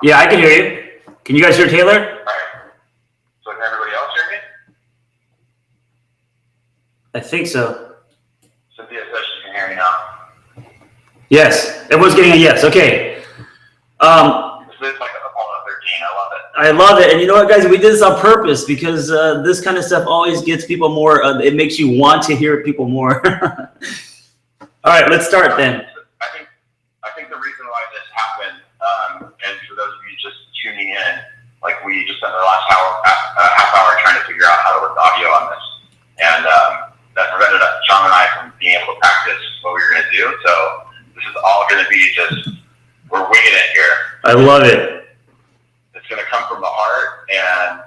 Yeah, I can hear you. Can you guys hear Taylor? All right. So can everybody else hear me? I think so. Cynthia says she can hear me now. Yes, everyone's getting a yes. Okay. This is like Apollo 13. I love it. I love it. And you know what, guys? We did this on purpose because this kind of stuff always gets people more, it makes you want to hear people more. All right, let's start then. I think the reason why this happened, and for those of you just tuning in, like we just spent the last half hour trying to figure out how to work the audio on this. And that prevented John and I from being able to practice what we were going to do. So this is all going to be just, we're winging it here. I love it. It's going to come from the heart and,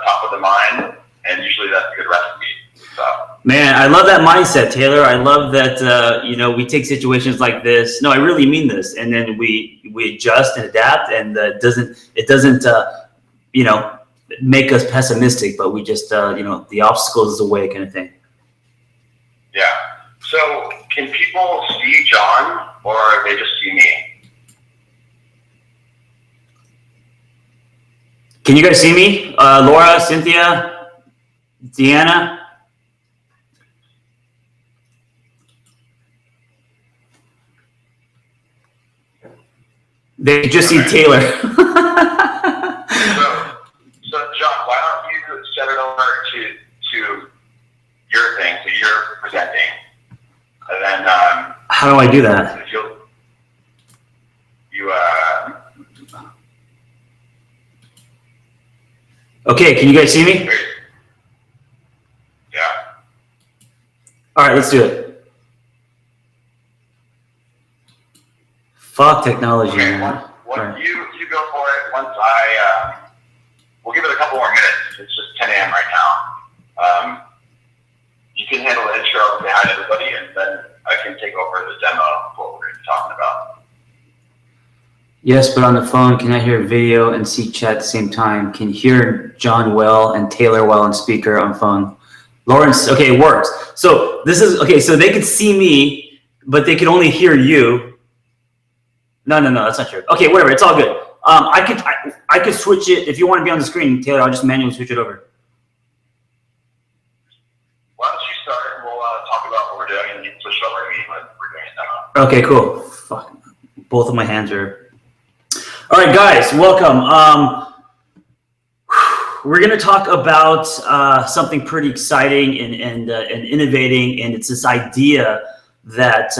top of the mind. And usually that's a good recipe. So. Man, I love that mindset, Taylor. I love that, we take situations like this. No, I really mean this. And then we adjust and adapt, and it doesn't make us pessimistic, but we just, the obstacle is the way kind of thing. Yeah. So can people see John or they just see me? Can you guys see me? Laura, Cynthia, Deanna? They just see Taylor. So John, why don't you set it over to your thing, so you're presenting, and then how do I do that? Okay, can you guys see me? Yeah. All right, let's do it. Fuck technology, okay, man. Right. You go for it. Once we'll give it a couple more minutes. It's just 10 a.m. right now. You can handle the intro, say hi to everybody, and then I can take over the demo of what we're going to be talking about. Yes, but on the phone, can I hear video and see chat at the same time? Can hear John well and Taylor well on speaker on phone. Lawrence, okay, it works. So this is, okay, so they could see me, but they could only hear you. No, that's not true. Okay, whatever, it's all good. I could switch it. If you want to be on the screen, Taylor, I'll just manually switch it over. Why don't you start and we'll talk about what we're doing, and you can switch it over to me when we're doing it now. Okay, cool. Fuck. Both of my hands are... All right, guys, welcome. We're going to talk about something pretty exciting and innovating, and it's this idea that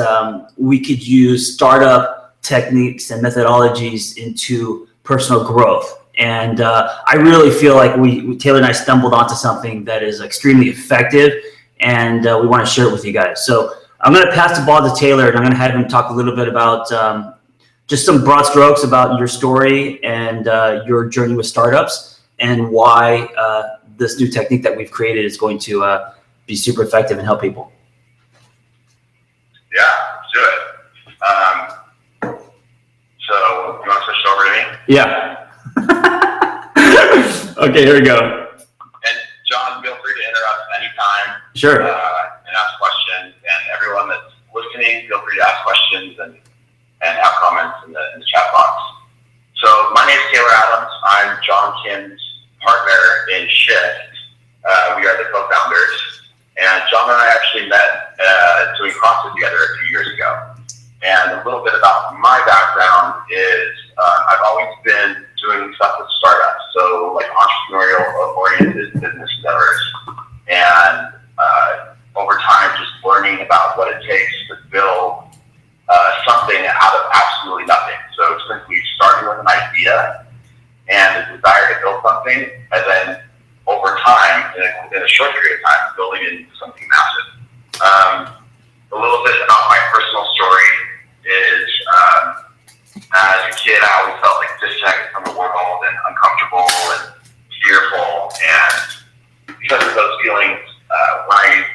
we could use startup techniques and methodologies into personal growth. And I really feel like Taylor and I stumbled onto something that is extremely effective, and we want to share it with you guys. So I'm going to pass the ball to Taylor, and I'm going to have him talk a little bit about just some broad strokes about your story and your journey with startups, and why this new technique that we've created is going to be super effective and help people. Yeah, let's do it. So you want to switch it over to me? Yeah. Okay, here we go. And John, feel free to interrupt anytime. Sure. And ask questions. And everyone that's listening, feel free to ask questions and have comments in the chat box. So my name is Taylor Adams. I'm John Kim's partner in Shift. We are the co-founders. And John and I actually met doing CrossFit together a few years ago. And a little bit about my background is I've always been doing stuff with startups, so like entrepreneurial-oriented business endeavors. And over time, just learning about what it takes to build something out of absolutely nothing. So simply starting with an idea and a desire to build something, and then over time, in a short period of time, building it into something massive. A little bit about my personal story is, as a kid, I always felt like disconnected from the world and uncomfortable and fearful. And because of those feelings, when I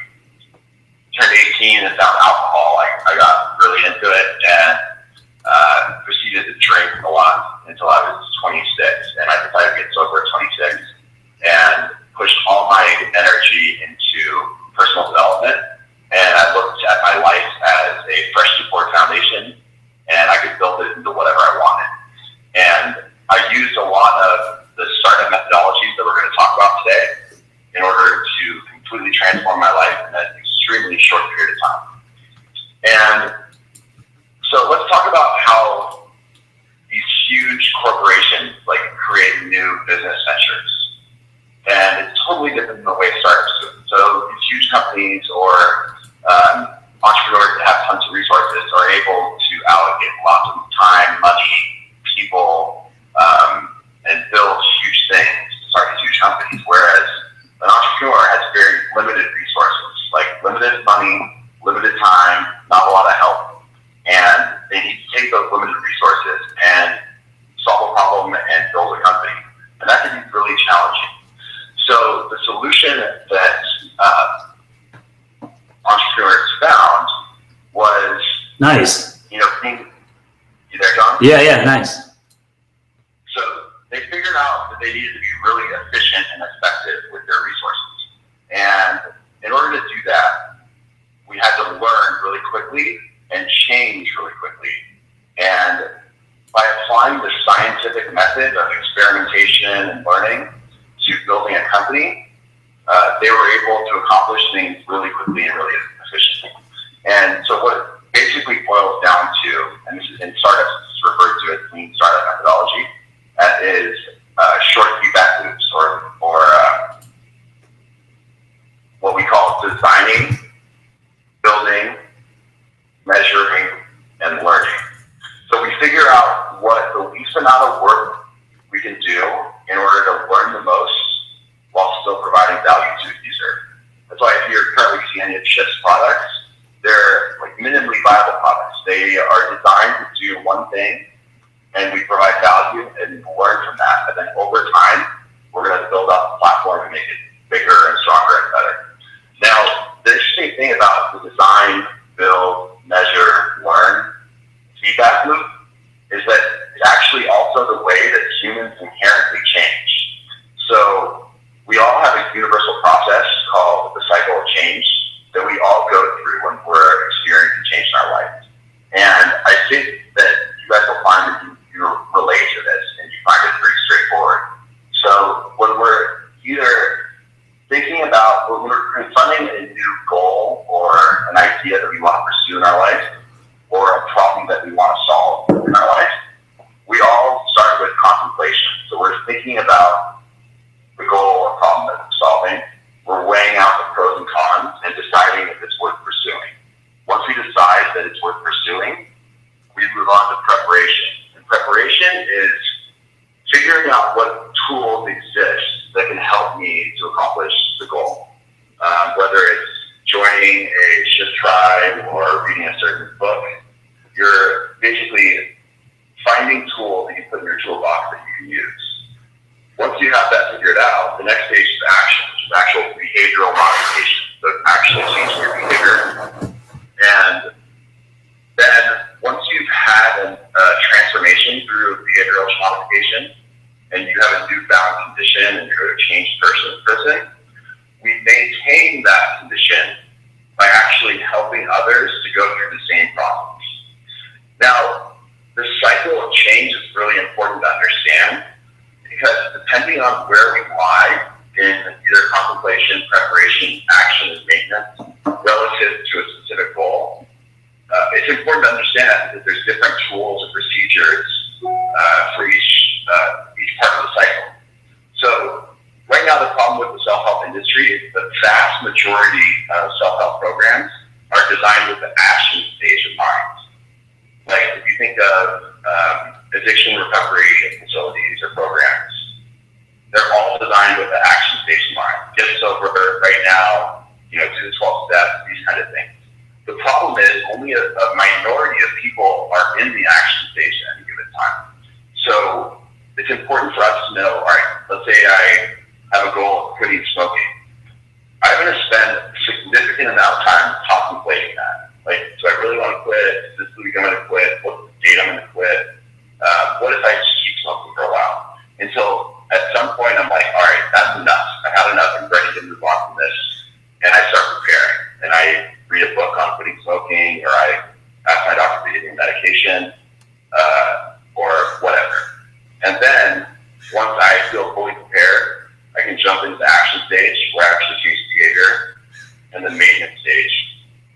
turned 18 and found alcohol, I got really into it and proceeded to drink a lot until I was 26. And I decided to get sober at 26 and pushed all my energy into personal development. And I looked at my life as a fresh support foundation Yeah, nice. So they figured out that they needed to be really efficient and effective with their resources. And in order to do that, we had to learn really quickly and change really quickly. And by applying the scientific method of experimentation and learning to building a company, they were able to accomplish things really quickly and really efficiently. And so what it basically boils down to, and this is in startups, it's referred to as lean startup methodology, that is short feedback loops, or what we call designing, building, measuring, and learning. So we figure out what the least amount of work we can do in order to learn the most while still providing value to the user. That's why if you're currently seeing any of Shift's products, they're like minimally viable products. They are designed to do one thing, and we provide value and learn from that. And then over time, we're going to build up the platform and make it bigger and stronger and better. Now, the interesting thing about the design, build, measure, learn feedback loop is that it's actually also the way that humans inherently change. So we all have a universal process called the cycle of change that we all go through when we're experiencing change in our life. And I think that you guys will find that you relate to this and you find it pretty straightforward. So when we're either thinking about, when we're confronting a new goal or an idea that we want to pursue in our life, or a problem that we want to solve in our life, we all start with contemplation. So we're thinking about the goal or problem that we're solving. We're weighing out the pros and cons and deciding if it's worth pursuing. Once we decide that it's worth pursuing, we move on to preparation. And preparation is figuring out what tools exist that can help me to accomplish the goal. Whether it's joining a Shift tribe or reading a certain book, you're basically finding tools that you put in your toolbox that you can use. Once you have that figured out, the next stage is action, which is actual behavioral modification. So actually changing your behavior. And then once you've had a transformation through behavioral modification, and you have a newfound condition and you're a changed person, we maintain that condition by actually helping others to go through the same process. Now, the cycle of change is really important to understand, because depending on where we lie in either contemplation, preparation, action, and maintenance relative to a specific goal, it's important to understand that there's different tools and procedures for each part of the cycle. So right now, the problem with the self-help industry is the vast majority of self-help programs are designed with the action stage in mind. Like if you think of addiction recovery facilities or programs, they're all designed with the action stage in mind. Get sober right now, do the 12 steps, these kind of things. The problem is only a minority of people are in the action stage at any given time. So it's important for us to know, all right, let's say I have a goal of quitting smoking. I'm going to spend a significant amount of time contemplating that. Like, do I really want to quit? Is this the week I'm going to quit? What's the date I'm going to quit? What if I just keep smoking for a while? Until at some point I'm like, all right, that's enough. I've had enough. I'm ready to move on from this. And I start preparing. And I read a book on quitting smoking, or I ask my doctor to give me medication, or whatever. And then once I feel fully prepared, I can jump into the action stage where I actually change behavior, and the maintenance stage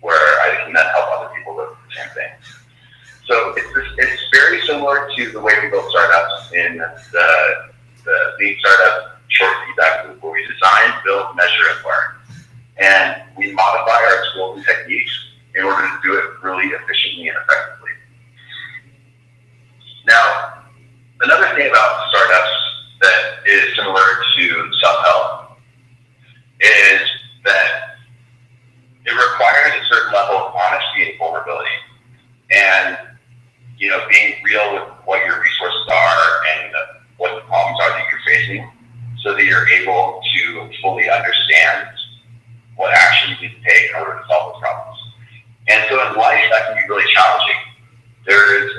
where I can then help other people do the same thing. So it's very similar to the way we build startups in the lean startup short feedback loop, where we design, build, measure, and learn. And we modify our tools and techniques in order to do it really efficiently and effectively. Now, another thing about startups that is similar to self-help is that it requires a certain level of honesty and vulnerability. And, being real with what your resources are and what the problems are that you're facing, so that you're able to fully understand what action you need to take in order to solve those problems. And so in life, that can be really challenging. There's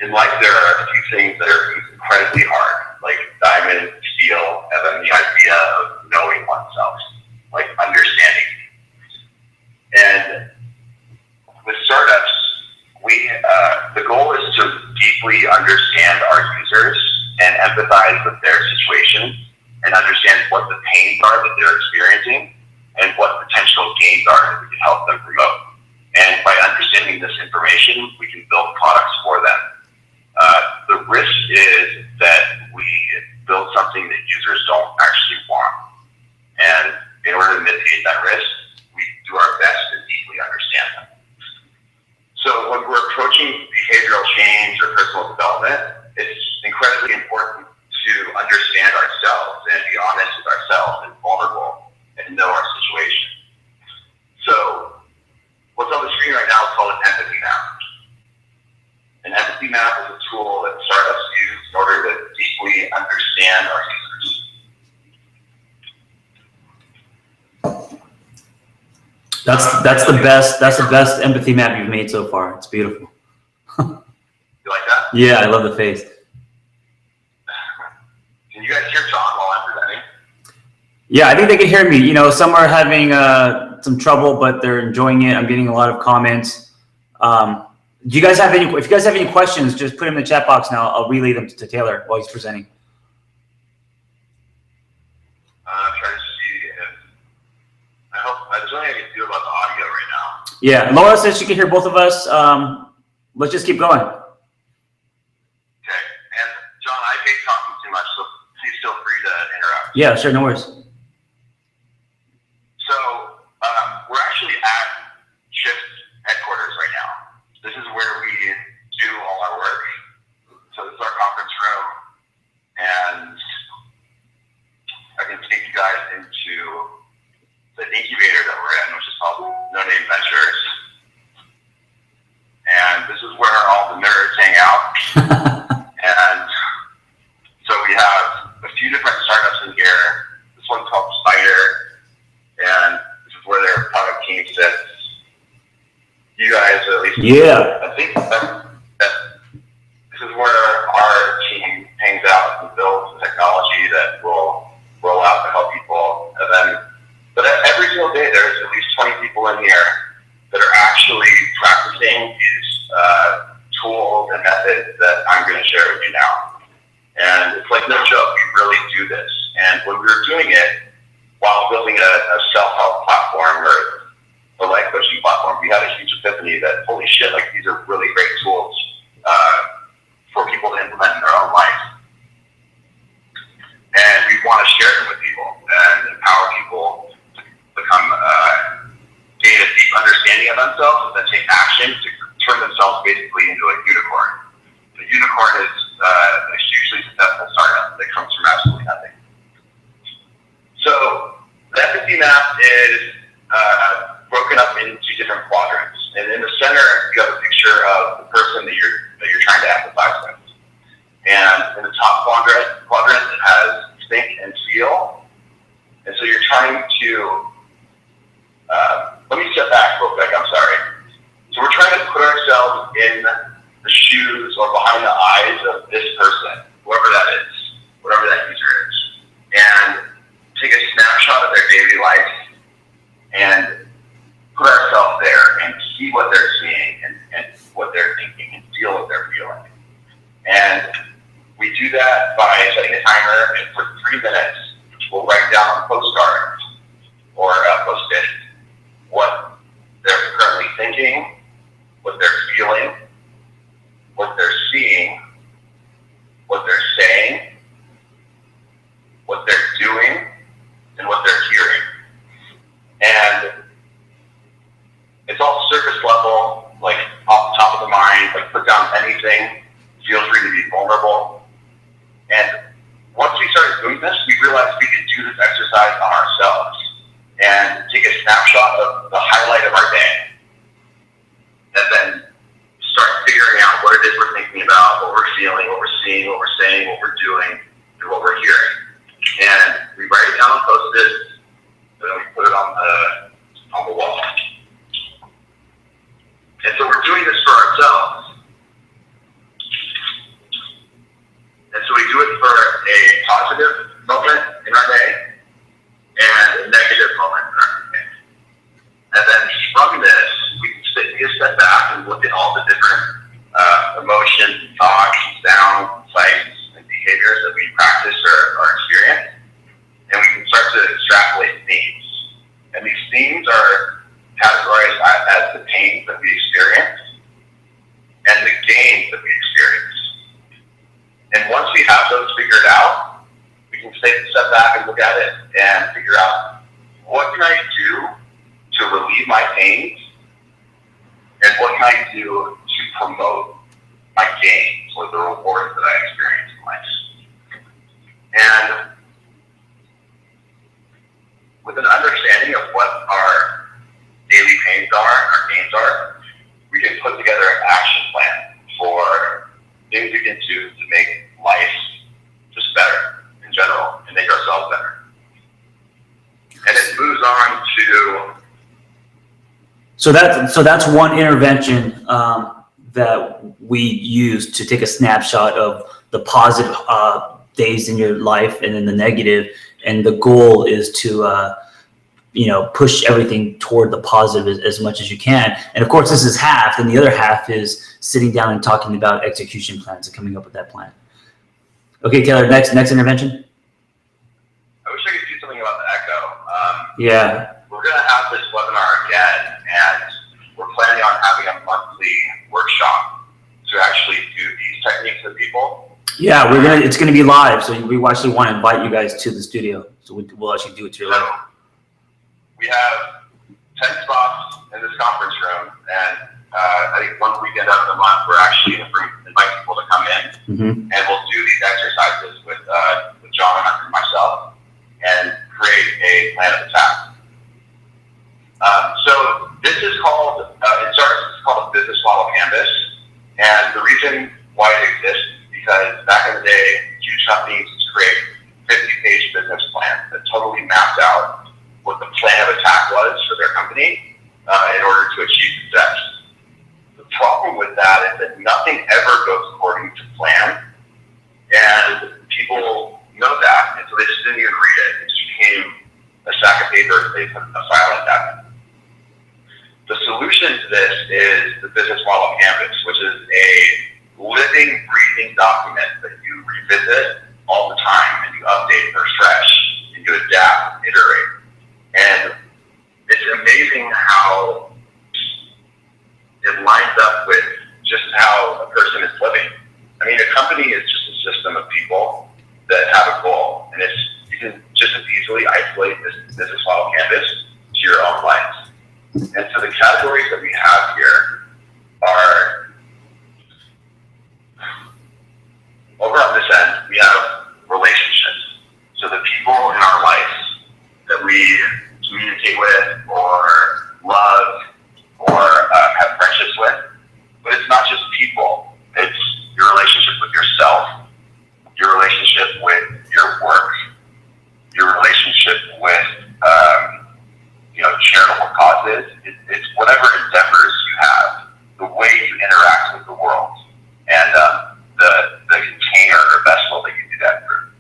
in life there are a few things that are incredibly hard, like diamond, steel, and then the idea of knowing oneself, like understanding. And with startups, the goal is to deeply understand our users and empathize with their situation and understand what the pains are that they're experiencing and what potential gains are that we can help them promote. And by understanding this information, we can build products for them. The risk is that we build something that users don't actually want. And in order to mitigate that risk, we do our best to deeply understand them. So when we're approaching behavioral change or personal development, it's incredibly important to understand ourselves and be honest with ourselves and vulnerable and know our situation. So what's on the screen right now is called an empathy map. An empathy map is a tool that startups use in order to deeply understand our users. That's the best empathy map you've made so far. It's beautiful. You like that? Yeah, I love the face. Can you guys hear John while I'm presenting? Yeah, I think they can hear me. You know, some are having some trouble, but they're enjoying it. I'm getting a lot of comments. Do you guys have any? If you guys have any questions, just put them in the chat box now. I'll relay them to Taylor while he's presenting. I'm trying to see if there's nothing I can do about the audio right now. Yeah, Laura says she can hear both of us. Let's just keep going. Okay, and John, I hate talking too much, so please feel free to interrupt. Yeah, sure, no worries. So we're actually at Shift headquarters right now. This is where we do all our work. So this is our conference room, and I can take you guys into the incubator that we're in, which is called No Name Ventures. And this is where all the nerds hang out. And so we have a few different startups in here. This one's called Spider, and this is where their product team sits. You guys, at least, Yeah. I think that this is where our team hangs out and builds the technology that will roll out to help people. And then, but every single day, there's at least 20 people in here that are actually practicing these tools and methods that I'm going to share with you now. And it's like no joke, we really do this. And when we were doing it while building a self-help platform or a life coaching platform, we had a huge epiphany that, holy shit, like these are really great tools for people to implement in their own life. And we want to share them with people and empower people to become gain a deep understanding of themselves and then take action to turn themselves basically into a unicorn. A unicorn is a hugely successful startup that comes from absolutely nothing. So the empathy map is broken up into different quadrants, and in the center you have a picture of the person that you're trying to empathize with. And in the top quadrant it has think and feel, and so you're trying to. Let me step back real quick. I'm sorry. So we're trying to put ourselves in the shoes or behind the eyes of this person, whoever that is, whatever that user is, and take a snapshot of their daily life and put ourselves there and see what they're seeing and what they're thinking and feel what they're feeling. And we do that by setting a timer, and for 3 minutes, we'll write down on a postcard or a Post-it what they're currently thinking, what they're feeling, what they're seeing, what they're saying, what they're doing, and what they're hearing. And it's all surface level, like off the top of the mind, like put down anything, feel free to be vulnerable. And once we started doing this, we realized we could do this exercise on ourselves and take a snapshot of the highlight of our day and then start figuring out what it is we're thinking about, what we're feeling, what we're seeing, what we're saying, what we're doing, and what we're hearing. And we write it down on Post-its, and then we put it on the wall. And so we're doing this for ourselves. the different emotions, thoughts, sounds, sights, and behaviors that we practice or experience. And we can start to extrapolate themes. And these themes are categorized as the pains that we experience and the gains that we experience. And once we have those figured out, we can take a step back and look at it and figure out, what can I do to relieve my pains? And what can I do to promote my gains or the rewards that I experience in life? And with an understanding of what our daily pains are, our gains are, we can put together an action plan for things we can do to make life just better in general and make ourselves better. And it moves on to. So that's one intervention that we use to take a snapshot of the positive days in your life and then the negative, and the goal is to push everything toward the positive as much as you can. And of course, this is half, and the other half is sitting down and talking about execution plans and coming up with that plan. Okay, Taylor, next intervention. I wish I could do something about the echo. Yeah. We're going to have this webinar again, and we're planning on having a monthly workshop to actually do these techniques with people. Yeah, it's gonna be live, so we actually want to invite you guys to the studio. So we'll actually do it to your live. We have 10 spots in this conference room, and I think one weekend out of the month we're actually going to invite people to come in, and we'll do these exercises with John and myself, and create a plan of attack. So this is called, it's called a business model canvas, and the reason why it exists is because back in the day, huge companies would create 50-page business plans that totally mapped out what the plan of attack was for their company in order to achieve success. The problem with that is that nothing ever goes according to plan, and people know that, and so they just didn't even read it. It just became a stack of paper. They put a file in that. The solution to this is the business model canvas, which is a living, breathing document that you revisit all the time, and you update or stretch, and you adapt, iterate. And it's amazing how it lines up with just how a person is living. I mean, a company is just a system of people that have a goal, and you can just as easily isolate this business model canvas to your own lives. And so the categories that we have here are, over on this end, we have relationships. So the people in our lives that we communicate with or love or have friendships with. But it's not just people. It's your relationship with yourself, your relationship with your work, your relationship with charitable causes. It's whatever endeavors you have, the way you interact with the world, and the container or vessel that you do that through.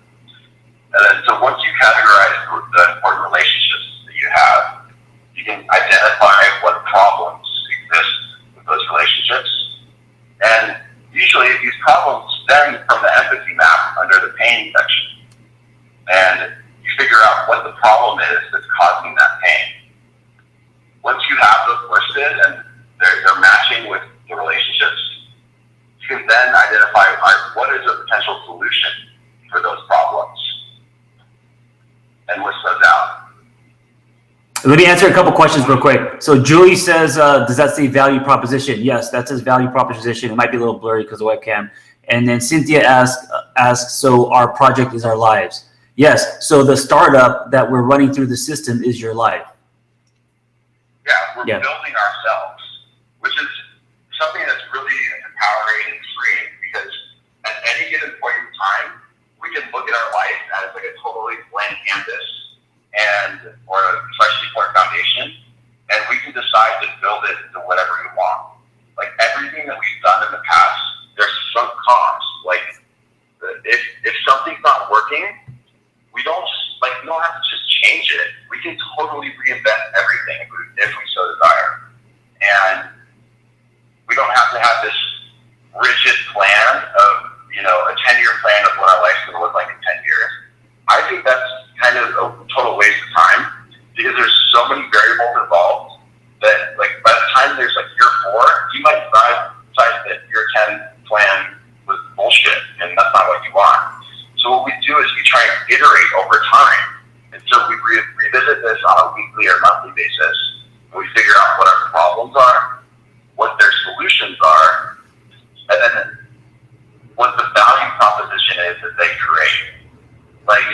And then, so once you categorize the important relationships that you have, you can identify what problems exist with those relationships. And usually these problems stem from the empathy map under the pain section. And you figure out what the problem is that's causing that pain. Once you have those listed and they're matching with the relationships, you can then identify what is a potential solution for those problems and list those out. Let me answer a couple questions real quick. So Julie says, does that say value proposition? Yes, that says value proposition. It might be a little blurry because of the webcam. And then Cynthia asks, so our project is our lives. Yes, so the startup that we're running through the system is your life. We're building ourselves, which is something that's really empowering and freeing, because at any given point in time, we can look at our life as like a totally blank canvas or a freshly poured foundation, and we can decide to build it to whatever we want. Like everything that we've done in the past, there's sunk costs. Like if something's not working, we don't have to just change it. We can totally reinvent everything if we so desire. And we don't have to have is that they create. Like,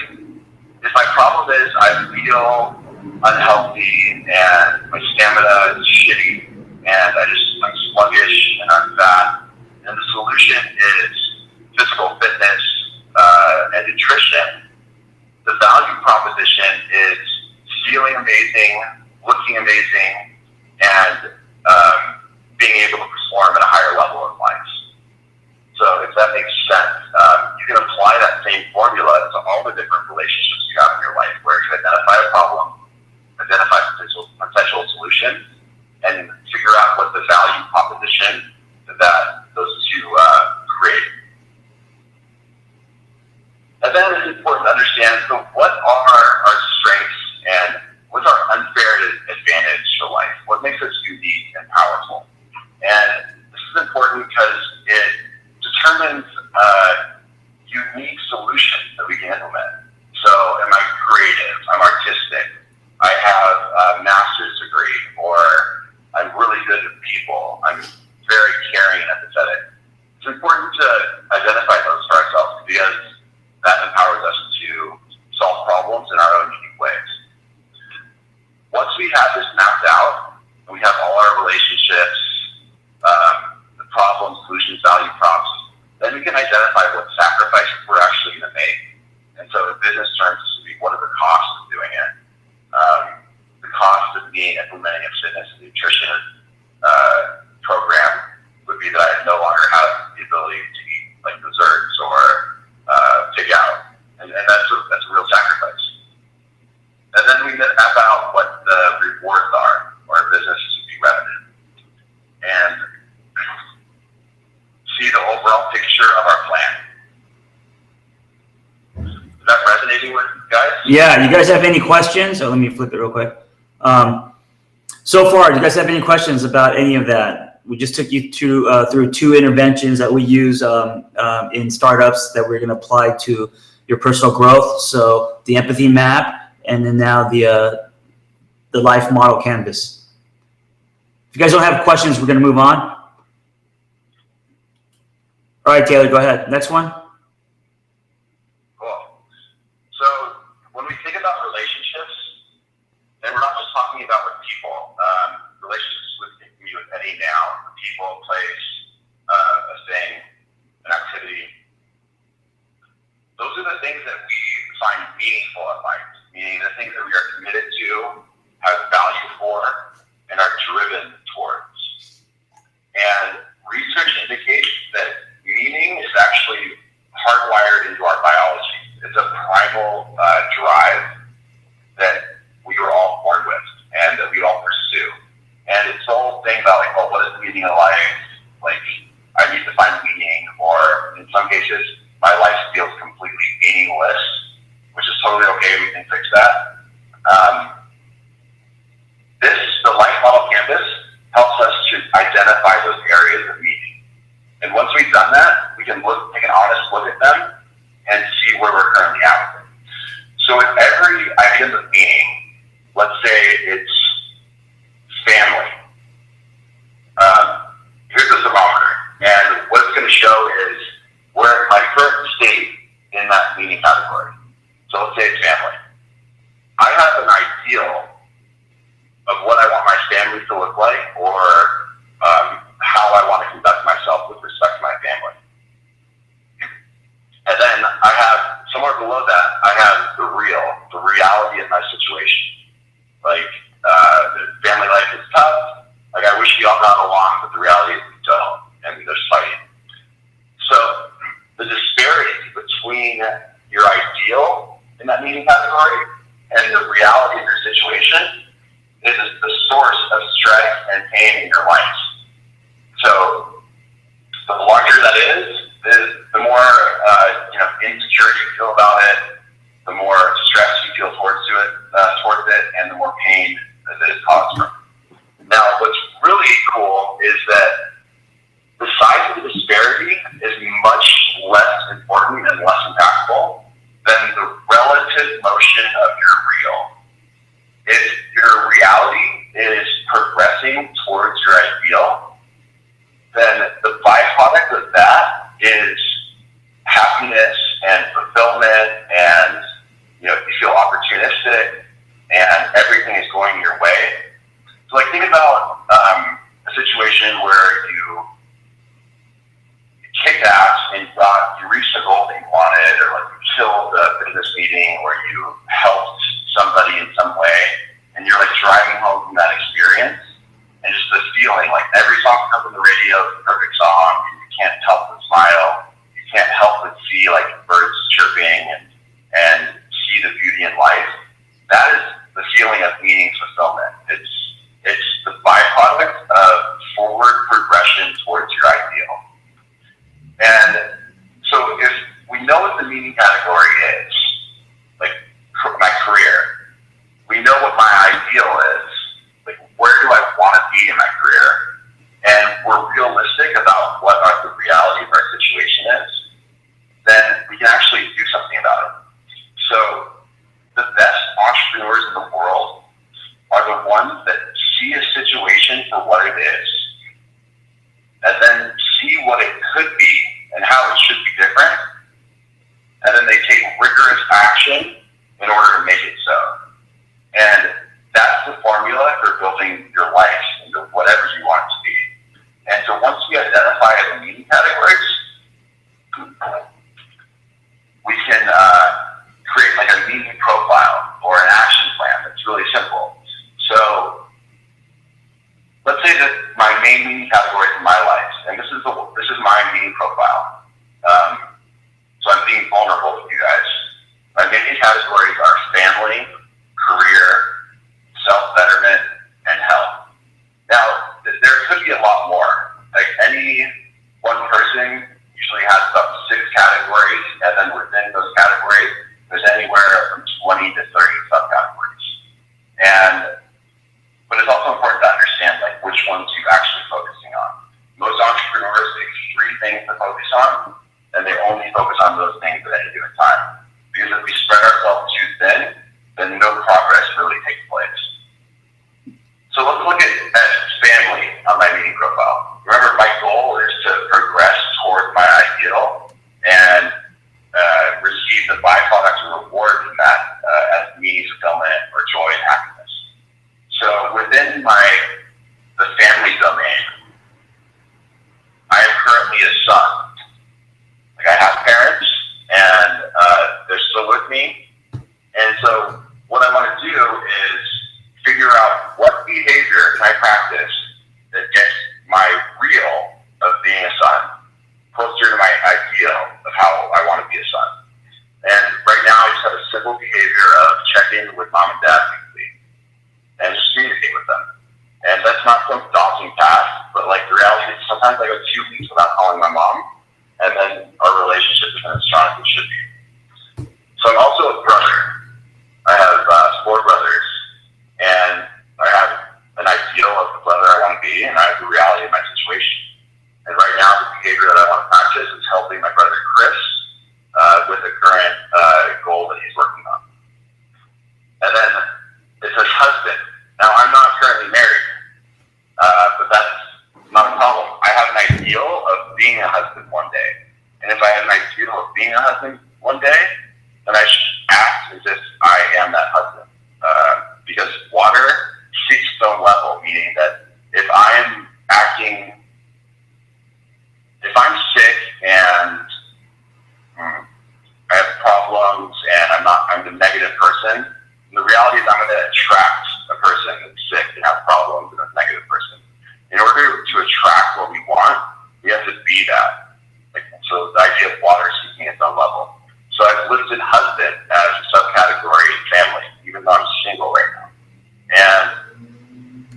if my problem is I feel unhealthy and my stamina is shitty and I'm sluggish and I'm fat, and the solution is physical fitness and nutrition, the value proposition is feeling amazing, looking amazing, and being able to perform at a higher level in life. So if that makes sense, you can apply that same formula to all the different relationships you have in your life, where you identify a problem, identify potential solution, and figure out what the value proposition that those two create. And then it's important to understand, so what are our strengths and what's our unfair advantage to life? What makes us unique and powerful? And this is important because it determines unique solutions that we can implement. So am I creative? I'm artistic. I have a master's degree, or I'm really good with people. I'm very caring and empathetic. It's important to identify those for ourselves because that empowers us to solve problems in our own unique ways. Once we have this mapped out, and we have all our relationships, the problems, solutions, value props, then we can identify what sacrifices we're actually going to make. And so in business terms, this would be what are the costs of doing it? The cost of me implementing a fitness and nutrition program would be that I no longer have the ability to eat like desserts or take out. And that's a real sacrifice. And then we map out what the rewards are, or a business would be revenue. And see the overall picture of our plan. Is that resonating with you guys? Yeah, you guys have any questions? Oh, let me flip it real quick. So far, do you guys have any questions about any of that? We just took you through 2 interventions that we use in startups that we're going to apply to your personal growth. So the empathy map, and then now the life model canvas. If you guys don't have questions, we're going to move on. All right, Taylor, go ahead. Next one. Cool. So when we think about relationships, and we're not just talking about with people, relationships can be with any noun, people, place, a thing, an activity. Those are the things that we find meaningful in life, meaning the things that we are committed to, have value for, and are driven towards. And research indicates that meaning is actually hardwired into our biology. It's a primal drive that we were all born with and that we all pursue. And it's the whole thing about like, well, what is the meaning of life? Like, I need to find meaning, or in some cases, my life feels completely meaningless, which is totally okay. We can fix that. The life model canvas helps us to identify those areas of meaning. And once we've done that, we can take an honest look at them and see where we're currently at with it. So with every item of meaning, let's say it's family. Here's the thermometer. And what it's going to show is where my current state in that meaning category. So let's say it's family. I have an ideal of what I want my family to look like, or how I want to conduct myself with respect to my family. And then I have, somewhere below that, I have the reality of my situation. Like, the family life is tough. Like, I wish we all got along, but the reality is we don't, and there's fighting. So, the disparity between your ideal in that meaning category and the reality of your situation is the source of stress and pain in your life. So, the larger that is the more insecure you feel about it, the more stress you feel towards it, and the more pain that it is caused from. Now, what's really cool is that the size of the disparity is much less important and less impactful than the relative motion of your real. If your reality is progressing towards your ideal, then the byproduct of that is happiness think about a situation where you kicked ass and you reached a goal that you wanted, or like you killed a business meeting, or you helped somebody in some way, and you're like driving home from that experience, and just the feeling, like every song that comes on the radio is a perfect song, and you can't help but smile, you can't help but see like birds chirping and see the beauty in life. That is the feeling of meaning fulfillment. It's the byproduct of forward progression towards your ideal. And so if we know what the meaning category is, like my career, we know what my ideal is, like where do I want to be in my career, and we're realistic about what the reality of our situation is, then we can actually do something about it. So the best entrepreneurs in the world are the ones that see a situation for what it is, and then see what it could be and how it should be different, and then they take rigorous action in order to make it so. And that's the formula for building your life into whatever you want it to be. And so once we identify the meaning categories, we can create like a meaning profile or an action plan that's really simple. So let's say that my main meaning categories in my life, and this is my meaning profile. So I'm being vulnerable with you guys. My main categories are family, career, self-betterment, and health. Now, there could be a lot more. Like any one person usually has about 6 categories, and then within those categories, there's anywhere from 20 to 30 subcategories. But it's also important to understand like which ones you're actually focusing on. Most entrepreneurs pick 3 things to focus on, and they only focus on those things at any given time. Because if we spread ourselves too thin, then no progress really takes place. So let's look at family on my meaning profile. Remember, my goal is to progress toward my ideal and receive the byproduct or reward from that as meaning fulfillment or joy and happiness. So within the family domain, I am currently a son. Like I have parents, and they're still with me. And so what I want to do is figure out what behavior can I practice that gets my real of being a son closer to my ideal of how I want to be a son. And right now I just have a simple behavior of checking with mom and dad weekly and just communicate with them. And that's not some daunting task, but like the reality is sometimes I go 2 weeks without calling my mom, and then our relationship isn't as strong as it should be. So I'm also a brother. I have 4 brothers, and I have an ideal of the brother I want to be, and I have the reality of my situation. And right now, the behavior that I want to practice is helping my brother Chris with the current goal that he's working on. And then it says husband. Now, I'm not currently married, but that's not a problem. I have an ideal of being a husband one day. And if I have an ideal of being a husband one day, then I should act as if I am that husband. Because water seeks its own level, meaning that if I'm sick and I have problems and I'm the negative person, and the reality is I'm going to attract a person that's sick and have problems and a negative person. In order to attract what we want, we have to be that. So the idea of water seeking its own level. So I've listed husband as a subcategory in family, even though I'm single right now. And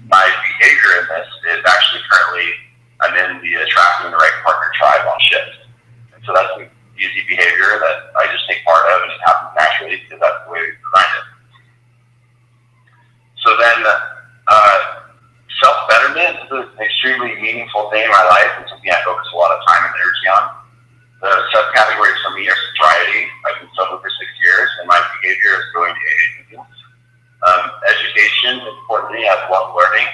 my behavior in this is actually currently I'm in the attracting the right partner tribe on shift. And so that's an easy behavior that I just take part of, and it happens naturally because that's the way we designed it. So then self-betterment is an extremely meaningful thing in my life and something I focus a lot of time and energy on. The subcategories for me are sobriety. I've been sober for 6 years, and my behavior is going to AA meetings. Education, importantly, I love learning.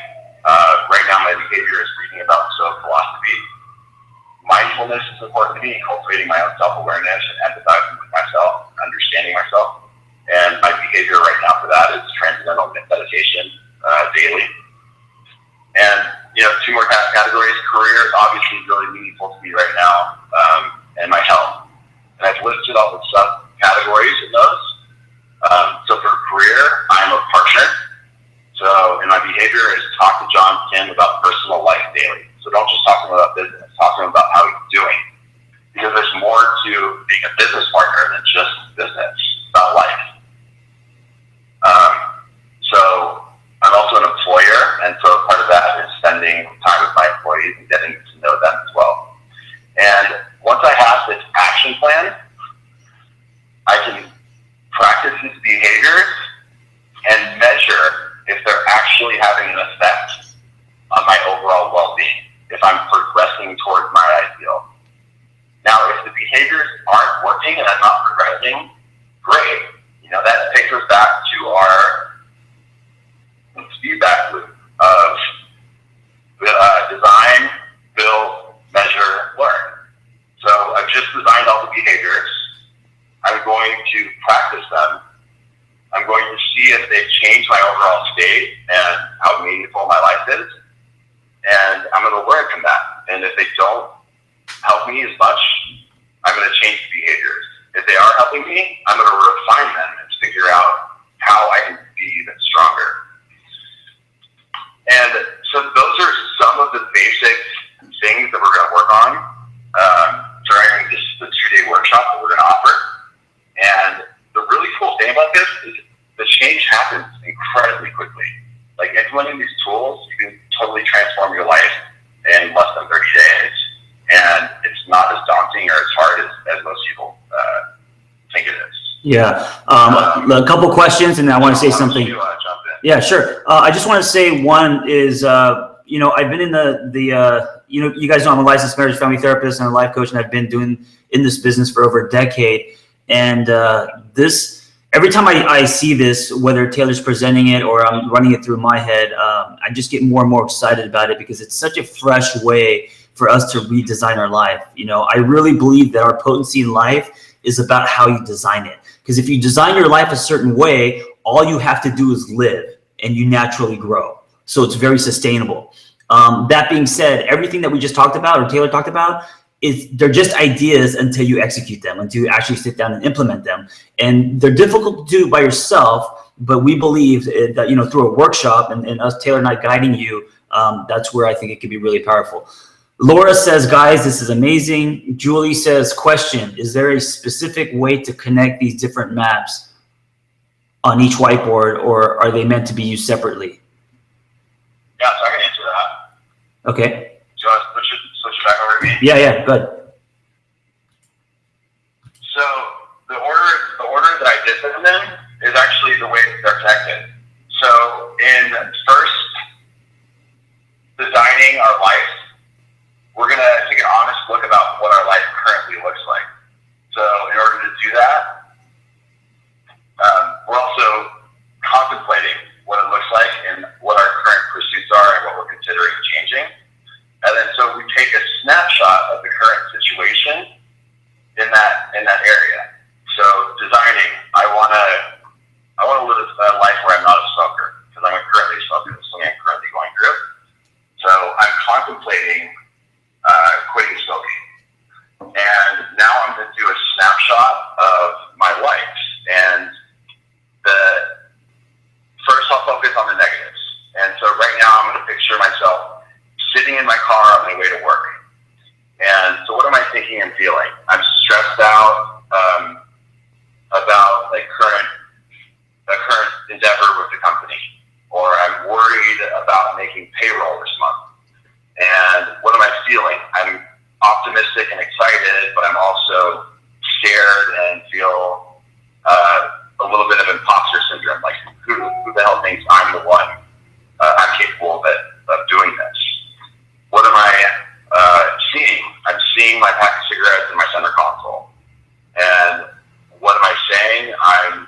Right now, my behavior is reading about Stoic philosophy. Mindfulness is important to me, cultivating my own self-awareness and empathizing with myself, understanding myself. And my behavior right now for that is transcendental meditation daily. And, two more categories. Career is obviously really meaningful to me right now, and my health. And I've listed all the subcategories in those. So for career, I'm a partner. So in my behavior is talk to John Kim about personal life daily. So don't just talk to him about business, talk to him about how he's doing. Because there's more to being a business partner than just business, about life. So I'm also an employer, and so part of that is spending time with my employees and getting to know them as well. And once I have this action plan, I can practice these behaviors and measure if they're actually having an effect on my overall well-being, if I'm progressing towards my ideal. Now, if the behaviors aren't working and I'm not progressing, great. That takes us back to our feedback loop of design, build, measure, learn. So I've just designed all the behaviors. I'm going to practice them. I'm going to see if they've changed my overall state and how meaningful my life is. And I'm going to learn from that. And if they don't help me as much, I'm going to change the behaviors. If they are helping me, I'm going to refine them and figure out how I can be even stronger. And so those are some of the basic things that we're going to work on during the 2-day workshop that we're going to offer. And the really cool thing about this is the change happens incredibly quickly. Like implementing these tools, you can totally transform your life in less than 30 days. And it's not as daunting or as hard as most people think it is. Yeah. A couple questions, and I want to say something. Jump in. Yeah, sure. I just want to say one is, I've been in you guys know I'm a licensed marriage family therapist and a life coach, and I've been doing in this business for over a decade. And every time I see this, whether Taylor's presenting it or I'm running it through my head, I just get more and more excited about it because it's such a fresh way for us to redesign our life. I really believe that our potency in life is about how you design it. Because if you design your life a certain way, all you have to do is live and you naturally grow. So it's very sustainable. That being said, everything that we just talked about or Taylor talked about, they're just ideas until you execute them, until you actually sit down and implement them. And they're difficult to do by yourself, but we believe that, through a workshop and us, Taylor and I guiding you, that's where I think it could be really powerful. Laura says, guys, this is amazing. Julie says, question, is there a specific way to connect these different maps on each whiteboard, or are they meant to be used separately? Yeah, so I can answer that. Okay. Do you want to switch it back over to me? Yeah, good. So the order that I did them in is actually the way that they're connected. So in first designing our life, we're going to take an honest look about what our life currently looks like. So in order to do that, we're also contemplating what it looks like and what our current pursuits are and what we're considering changing. And then so we take a snapshot of the current situation in that area. So designing, I want to live a life where I'm not a smoker because I'm currently a smoker. That's something I'm currently going through. So I'm contemplating quitting smoking. And now I'm going to do a snapshot of my life. And first I'll focus on the negatives. And so right now I'm going to picture myself sitting in my car on my way to work. And so what am I thinking and feeling? I'm stressed out about the current endeavor with the company, or I'm worried about making payroll this month. And what am I feeling? I'm optimistic and excited, but I'm also scared and feel a little bit of imposter syndrome. Like, who the hell thinks I'm the one? I'm capable of doing this. What am I seeing? I'm seeing my pack of cigarettes in my center console. And what am I saying? I'm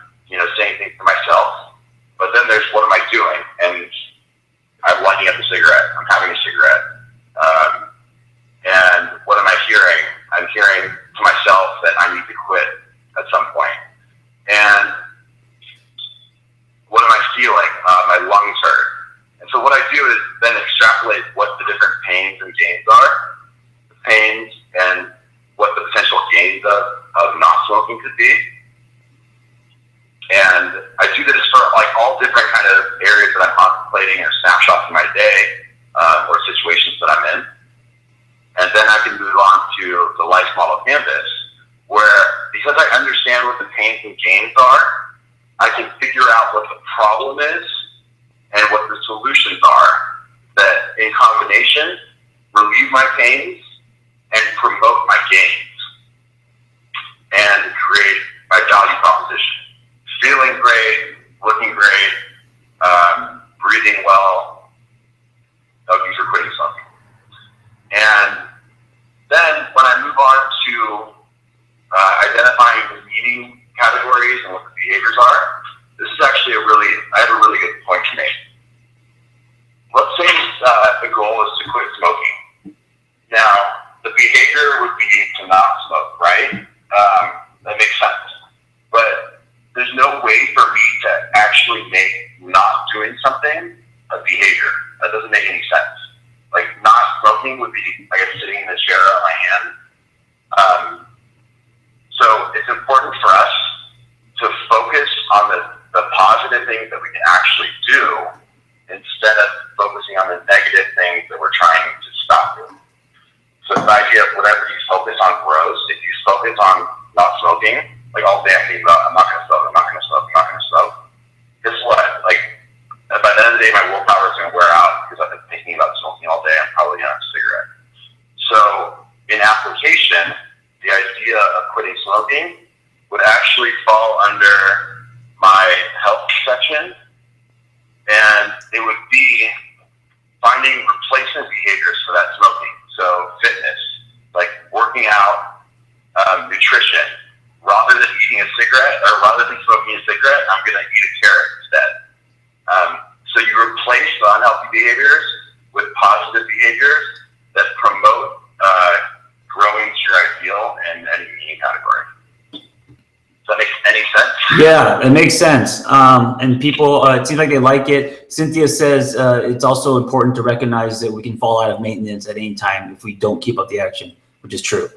saying things to myself. But then there's what am I doing? And I'm lighting up a cigarette. I'm having a cigarette. And what am I hearing? I'm hearing to myself that I need to quit at some point. And what am I feeling? My lungs hurt. And so what I do is then extrapolate of not smoking could be. And I do this for like all different kind of areas that I'm contemplating or snapshots in my day or situations that I'm in. And then I can move on to the life model canvas, where because I understand what the pains and gains are, I can figure out what the problem is and what the solutions are that in combination relieve my pains and promote my gains and create my value proposition. Feeling great, looking great, breathing well. These are quitting smoking. And then when I move on to identifying the meaning categories and what the behaviors are, this is actually I have a really good point to make. Let's say the goal is to quit smoking. Now, the behavior would be to not smoke, right? That makes sense. But there's no way for me to actually make not doing something a behavior. That doesn't make any sense. Like, not smoking would be, I guess, sitting in the chair on my hand. So it's important for us to focus on the positive things that we can actually do instead of focusing on the negative things that we're trying to stop doing. So the idea of whatever you focus on grows. If you focus on not smoking, like all day I think about, I'm not going to smoke, I'm not going to smoke, I'm not going to smoke. Guess what? Like, by the end of the day, my willpower is going to wear out because I've been thinking about smoking all day. I'm probably going to have a cigarette. So in application, the idea of quitting smoking would actually fall under my health section, and it would be finding replacement behaviors for that smoking. So fitness, like working out, nutrition. Rather than eating a cigarette, or rather than smoking a cigarette, I'm going to eat a carrot instead. So you replace the unhealthy behaviors with positive behaviors that promote growing to your ideal in any meaning category. Does that make any sense? Yeah, it makes sense. And people, it seems like they like it. Cynthia says it's also important to recognize that we can fall out of maintenance at any time if we don't keep up the action, which is true.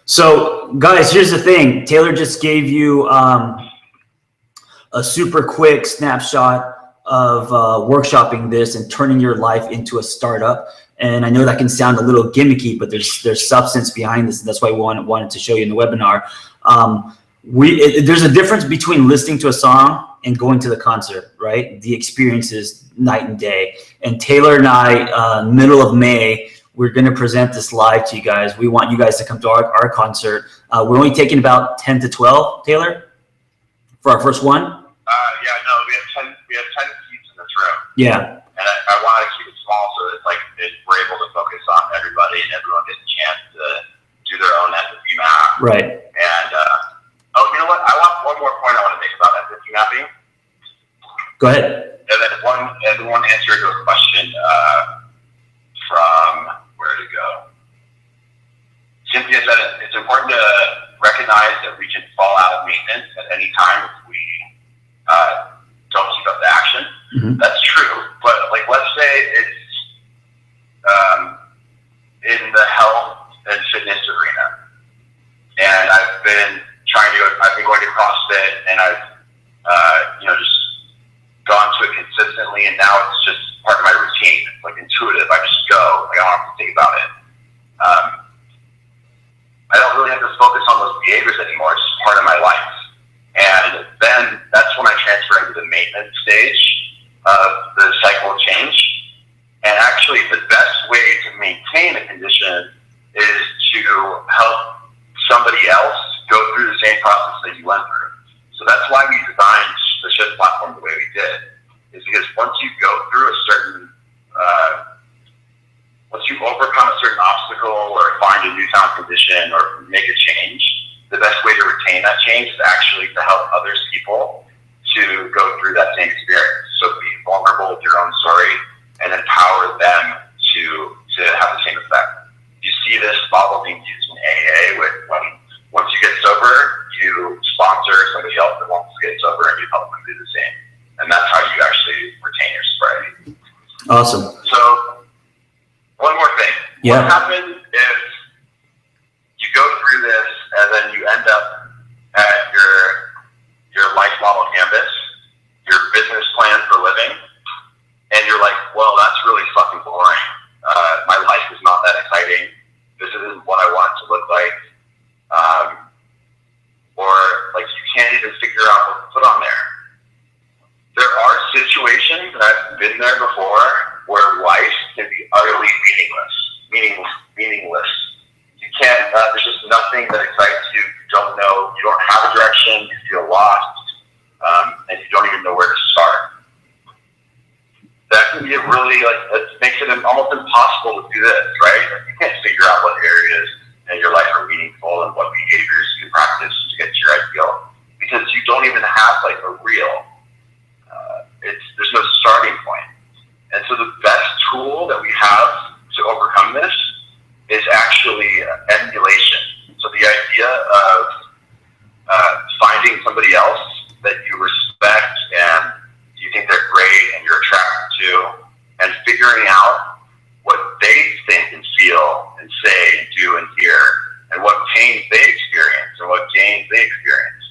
So, guys, here's the thing. Taylor just gave you a super quick snapshot of workshopping this and turning your life into a startup. And I know that can sound a little gimmicky, but there's substance behind this. And that's why we wanted to show you in the webinar. There's a difference between listening to a song and going to the concert, right? The experience is night and day. And Taylor and I, middle of May, we're going to present this live to you guys. We want you guys to come to our concert. We're only taking about 10 to 12, Taylor, for our first one. Yeah, no, we have 10 seats in this room. Yeah. And I want to keep it small so that we're able to focus on everybody and everyone gets a chance to do their own empathy map. Right. And you know what? I want one more point I want to make about empathy mapping. Go ahead. And then one answer to a question from where to go. Cynthia said it's important to recognize that we can fall out of maintenance at any time if we don't keep up the action. Mm-hmm. That's true, but let's say it's in the health and fitness arena, and I've been going to CrossFit, and I've just gone to it consistently, and now it's just part of my routine. It's intuitive. I just go. I don't have to think about it. I don't really have to focus on those behaviors anymore. It's just part of my life. And then that's when I transfer into the maintenance stage of the cycle of change. And actually, the best way to maintain a condition is to help somebody else go through the same process that you went through. So that's why we designed the Shift platform the way we did, is because once you go through a certain, once you overcome a certain obstacle or find a newfound condition or make a change, the best way to retain that change is actually to help other people to go through that same experience. So be vulnerable with your own story and empower them to have the same effect. You see this model being used in AA with once you get sober, you sponsor somebody else that wants to get sober and you help them do the same. And that's how you actually retain your sobriety. Awesome. So, one more thing. Yeah. What happens if you go through you end up at your life model canvas, your business plan for living, and you're like, well, that's really fucking boring. My life is not that exciting. This isn't what I want it to look like. Or like you can't even figure out what to put on there. There are situations, and I've been there before, where life can be utterly meaningless. You can't, there's just nothing that excites you. You don't know, you don't have a direction, you feel lost, and you don't even know where to start. That can be it makes it almost impossible to do this, right? Like you can't figure out what areas in your life are meaningful and what behaviors you practice to get to your ideal, because you don't even have like a real, there's no starting point. And so the best tool that we have to overcome this is actually emulation. So the idea of finding somebody else that you respect and you think they're great and you're attracted to, and figuring out what they think and feel and say and do and hear, and what pains they experience and what gains they experience.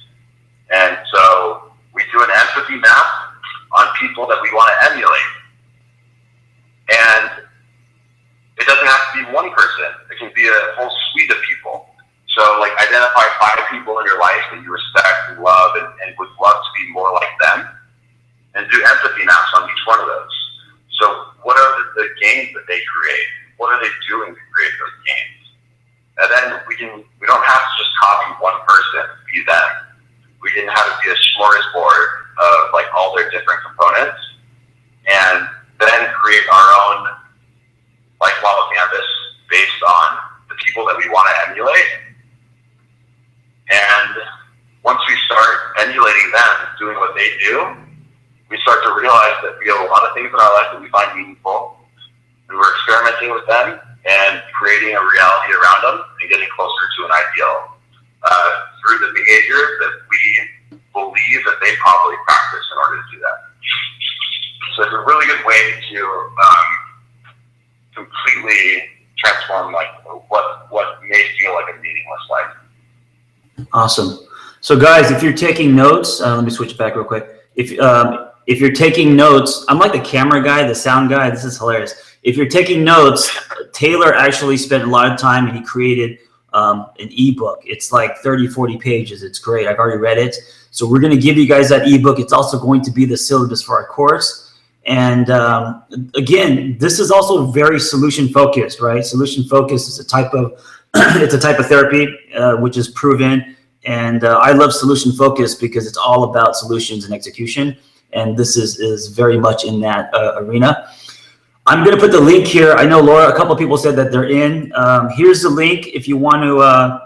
And so we do an empathy map on people that we want to emulate. And it doesn't have to be one person. It can be a whole suite of people. So like identify 5 people in your life that you respect and love and would love to be more like them, and do empathy maps on each one of those. So what are the gains that they create? What are they doing to create those gains? And then we don't have to just copy one person to be them. We didn't have to be a smorgasbord of like all their different components, and then create our own life model canvas based on the people that we want to emulate. And once we start emulating them, doing what they do, we start to realize that we have a lot of things in our life that we find meaningful, and we're experimenting with them and creating a reality around them and getting closer to an ideal through the behaviors that we believe that they probably practice in order to do that. So it's a really good way to completely transform like what may feel like a meaningless life. Awesome. So guys, if you're taking notes, let me switch back real quick. If you're taking notes, I'm like the camera guy, the sound guy. This is hilarious. If you're taking notes, Taylor actually spent a lot of time and he created an ebook. It's like 30, 40 pages. It's great. I've already read it. So we're going to give you guys that ebook. It's also going to be the syllabus for our course. And again, this is also very solution focused, right? Solution focused is a type of it's a type of therapy which is proven. And I love solution focused because it's all about solutions and execution. And this is very much in that arena. I'm going to put the link here. I know, Laura, a couple of people said that they're in. Here's the link if you want to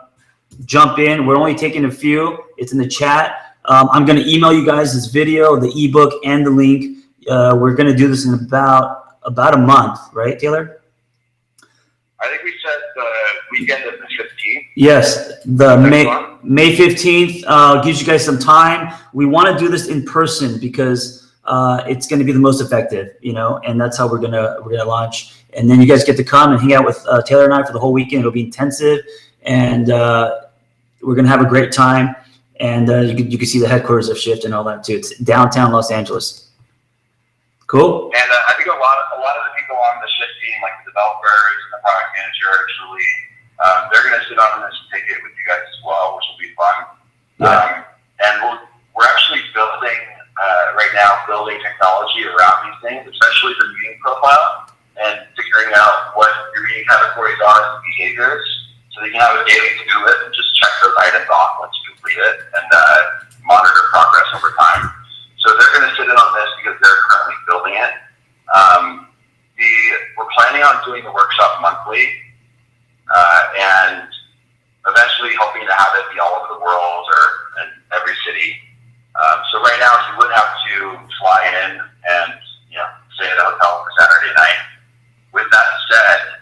jump in. We're only taking a few. It's in the chat. I'm going to email you guys this video, the ebook, and the link. We're going to do this in about a month, right, Taylor? I think we said the weekend of the 15th. Yes, the May 15th gives you guys some time. We want to do this in person because it's going to be the most effective, you know, and that's how we're gonna launch. And then you guys get to come and hang out with Taylor and I for the whole weekend. It'll be intensive, and we're gonna have a great time. And you can see the headquarters of Shift and all that too. It's downtown Los Angeles. Cool. And I think a lot of the people on the Shift team, like the developers and the product manager, Julie, they're going to sit on this ticket with you guys as well, which will be fun. Yeah. And we're actually building technology around these things, especially the meeting profile, and figuring out what your meeting categories are and behaviors, so they can have a daily to-do list and just check those items off once you complete it and monitor progress over time. So they're going to sit in on this because they're currently building it. We're planning on doing the workshop monthly, and eventually hoping to have it be all over the world or in every city. So right now, you would have to fly in and stay at a hotel for Saturday night. With that said,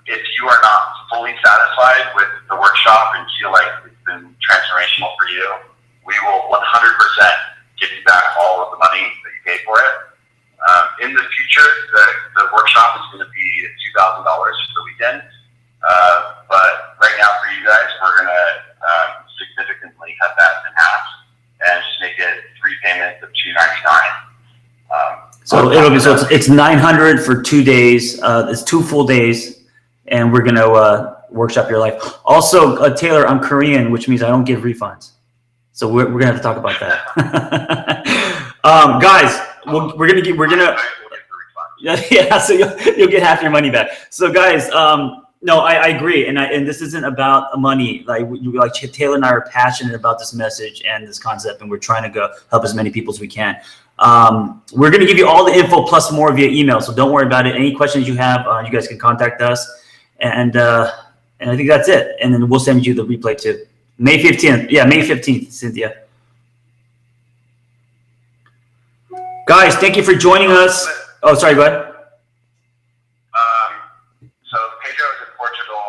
if you are not fully satisfied with the workshop and feel like it's been transformational for you, we will 100% give you back all of the money that you paid for it. In the future, the workshop is going to be $2,000 for the weekend. But right now for you guys, we're going to So it's 900 for 2 days. It's 2 full days, and we're gonna workshop your life. Also, Taylor, I'm Korean, which means I don't give refunds. So we're gonna have to talk about that. Guys, yeah. So you'll get half your money back. So guys, no, I agree, and this isn't about money. Like Taylor and I are passionate about this message and this concept, and we're trying to go help as many people as we can. We're going to give you all the info plus more via email, so don't worry about it. Any questions you have, you guys can contact us, and I think that's it. And then we'll send you the replay too. May 15th. Yeah, May 15th, Cynthia. Guys, thank you for joining us. Oh, sorry, go ahead. So Pedro is in Portugal.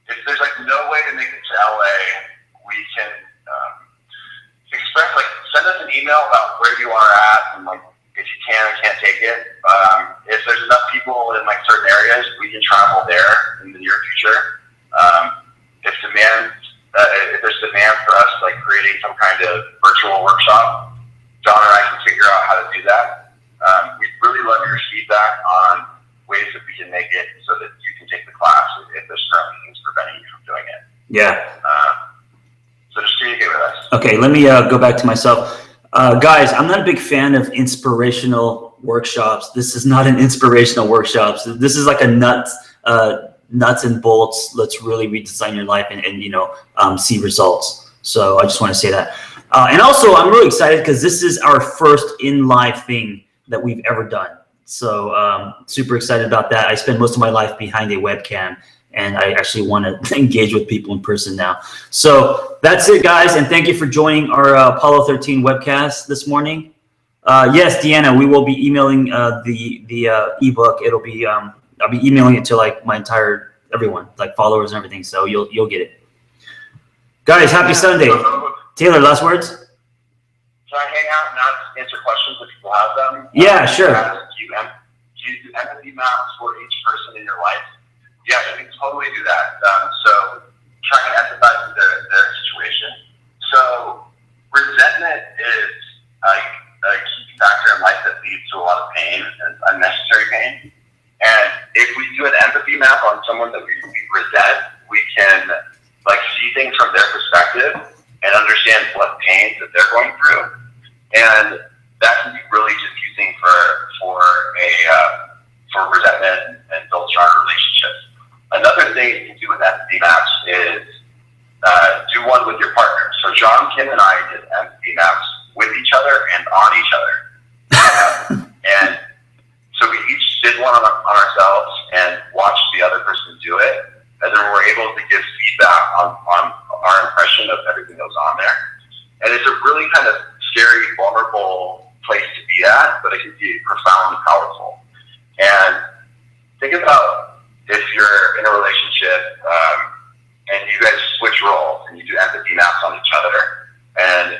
If there's like no way to make it to LA, we can send us an email about where you are at, and like if you can or can't take it. If there's enough people in like certain areas, we can travel there in the near future. If there's demand for us like creating some kind of virtual workshop, John and I can figure out how to do that. We'd really love your feedback on ways that we can make it so that you can take the class if there's currently things preventing you from doing it. Yeah. So just communicate with us. Okay, let me go back to myself. Guys, I'm not a big fan of inspirational workshops. This is not an inspirational workshop. This is like a nuts and bolts. Let's really redesign your life and see results. So I just want to say that. And also, I'm really excited because this is our first in-live thing that we've ever done. So super excited about that. I spend most of my life behind a webcam, and I actually want to engage with people in person now. So that's it, guys, and thank you for joining our Apollo 13 webcast this morning. Yes, Deanna, we will be emailing the ebook. It'll be I'll be emailing it to like my entire everyone, like followers and everything. So you'll get it, guys. Happy Sunday. Taylor, last words. Can I hang out and answer questions if people have them? Yeah, sure. Do you do empathy maps for each person in your life? Yeah, you can totally do that. So try to empathize with their situation. So resentment is a key factor in life that leads to a lot of pain and unnecessary pain. And if we do an empathy map on someone that we resent, we can like see things from their perspective and understand what pains that they're going through. And that can be really confusing for resentment and build stronger relationships. Another thing you can do with empathy maps is do one with your partner. So John, Kim, and I did empathy maps with each other and on each other. And so we each did one on ourselves and watched the other person do it. And then we're able to give feedback on our impression of everything that was on there. And it's a really kind of scary, vulnerable place to be at, but it can be profoundly powerful. And think about if you're in a relationship and you guys switch roles and you do empathy maps on each other and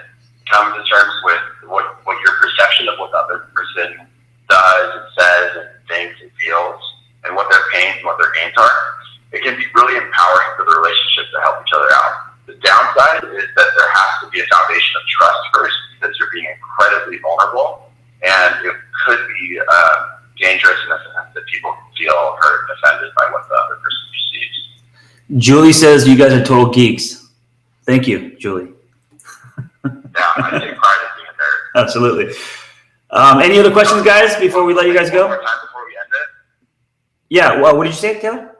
come to terms with what your perception of what the other person does and says and thinks and feels and what their pains and what their gains are, it can be really empowering for the relationship to help each other out. The downside is that there has to be a foundation of trust first because you're being incredibly vulnerable and it could be dangerous in the sense that people feel hurt and offended by what the other person perceives. Julie says you guys are total geeks. Thank you, Julie. Yeah, I take pride in being a nerd. Absolutely. Any other questions, guys, before we let you guys go? One more time before we end it? Yeah, well, what did you say, Taylor?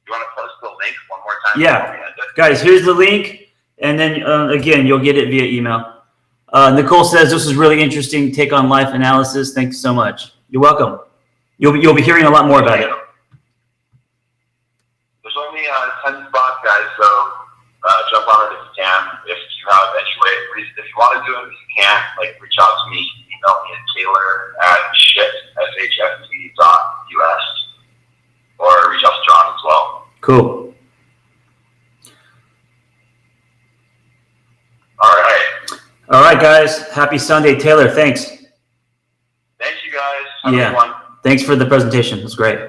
You want to post the link one more time before we end it? Guys, here's the link, and then again, you'll get it via email. Nicole says this is really interesting take on life analysis. Thanks so much. You're welcome. You'll be hearing a lot more about it. There's only 10 spots, guys, so jump on it if you can. If you have any way, if you want to do it, if you can't, like reach out to me, email me at taylor@shft.us or reach out to John as well. Cool. All right, guys. Happy Sunday. Taylor, thanks. Thank you, guys. Have a good one. Thanks for the presentation. It was great.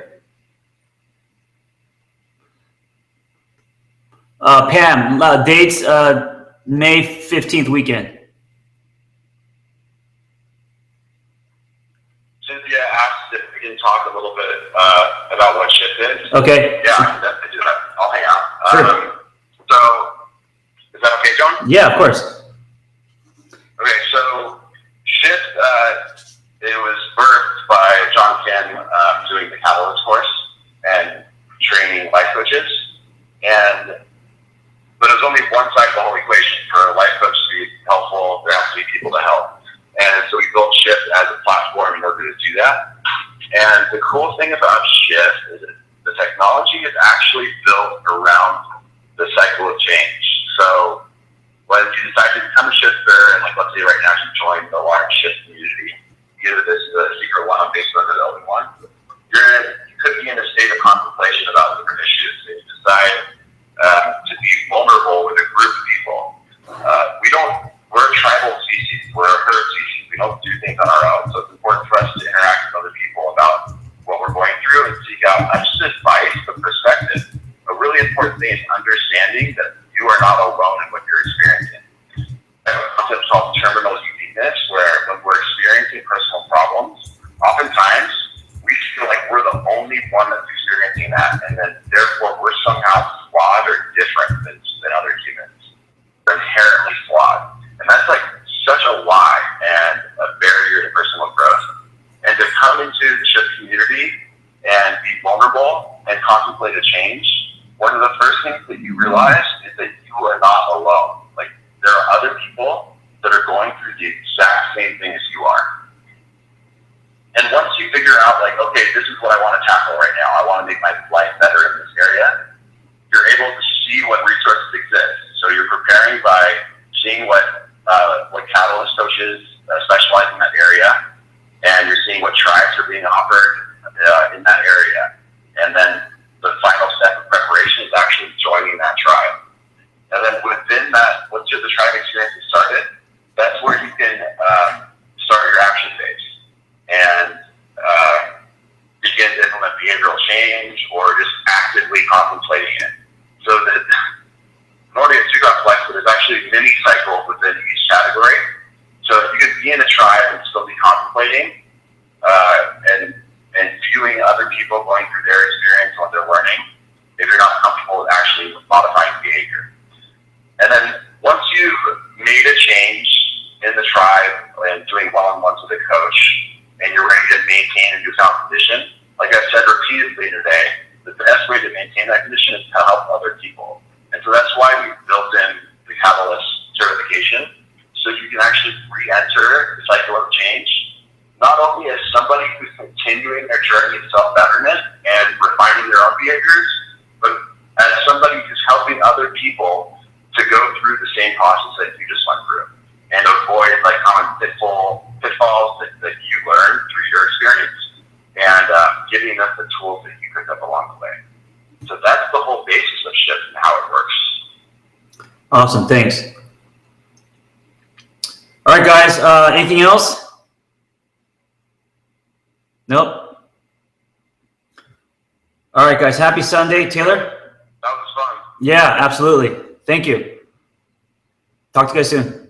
Pam, dates May 15th weekend. about what Shift is? Okay. Yeah, I can definitely do that. I'll hang out. Sure. So, is that okay, John? Yeah, of course. Okay, so Shift, it was birthed by John Kim doing the Catalyst course and training life coaches. But it was only one side of the whole equation. For a life coach to be helpful, there has to be people to help. And so we built Shift as a platform in order to do that. And the cool thing about Shift is that the technology is actually built around the cycle of change. So when you decide to become a shifter, and like let's say right now you join the large Shift community, either this is a secret one on Facebook or the open one, you could be in a state of contemplation about different issues. And you decide to be vulnerable with a group of people. We're a tribal species, we're a herd species, we don't do things on our own, so it's important for us to interact with other people about what we're going through and seek out not just advice, but perspective. A really important thing is understanding that you are not alone in what you're experiencing. I have a concept called terminal uniqueness, where when we're experiencing personal problems, oftentimes we feel like we're the only one that's experiencing that, and then therefore we're somehow flawed or different than other humans. We're inherently flawed. And that's like such a lie and a barrier to personal growth. And to come into the Shift community and be vulnerable and contemplate a change, one of the first things that you realize is that you are not alone. Like, there are other people that are going through the exact same thing as you are. And once you figure out, like, okay, this is what I want to tackle right now, I want to make my life better in this area, you're able to see what resources exist. So you're preparing by seeing what Catalyst coaches specialize in that area, and you're seeing what tribes are being offered in that area. And then the final step of preparation is actually joining that tribe. And then within that, once the tribe experience is started, that's where you can start your action phase and begin to implement behavioral change or just actively contemplating it. So that in order to get too complex, there's actually mini cycles within each category. So you can be in a tribe and still be contemplating and viewing other people going through their experience, what they're learning, if you're not comfortable with actually modifying behavior. And then once you've made a change in the tribe and doing one-on-ones with a coach, and you're ready to maintain a newfound condition, like I've said repeatedly today, the best way to maintain that condition is to help other people. And so that's why we built in the Catalyst certification, so you can actually re-enter the cycle of change, not only as somebody who's continuing their journey of self-betterment and refining their own behaviors, but as somebody who's helping other people to go through the same process that you just went through and avoid like common pitfalls that you learned through your experience, and giving them the tools that you picked up along the way. So that's the whole basis of Shift and how it works. Awesome, thanks. All right, guys, anything else? Nope. All right, guys, happy Sunday. Taylor? That was fun. Yeah, absolutely. Thank you. Talk to you guys soon.